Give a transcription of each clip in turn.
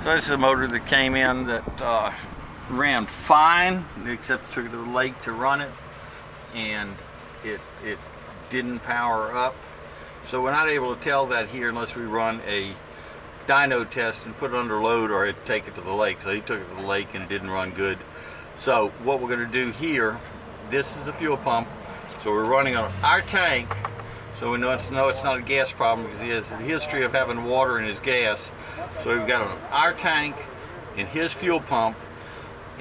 So this is a motor that came in that ran fine, except took it to the lake to run it, and it didn't power up. So we're not able to tell that here unless we run a dyno test and put it under load or take it to the lake. So he took it to the lake and it didn't run good. So what we're going to do here, this is a fuel pump. So we're running on our tank, so we know it's not a gas problem because he has a history of having water in his gas. So we've got our tank and his fuel pump,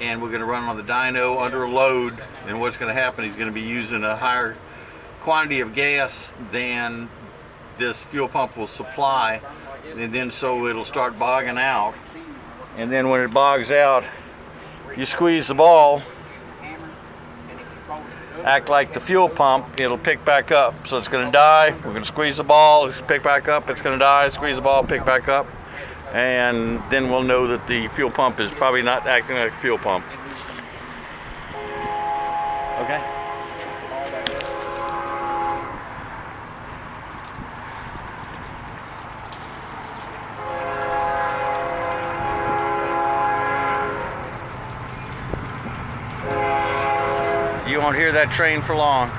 and we're going to run on the dyno under load. And what's going to happen, he's going to be using a higher quantity of gas than this fuel pump will supply, and then so it'll start bogging out. And then when it bogs out, if you squeeze the ball, act like the fuel pump, it'll pick back up. So it's going to die, we're going to squeeze the ball, it's pick back up, it's going to die, squeeze the ball, pick back up, and then we'll know that the fuel pump is probably not acting like a fuel pump. Okay? You won't hear that train for long.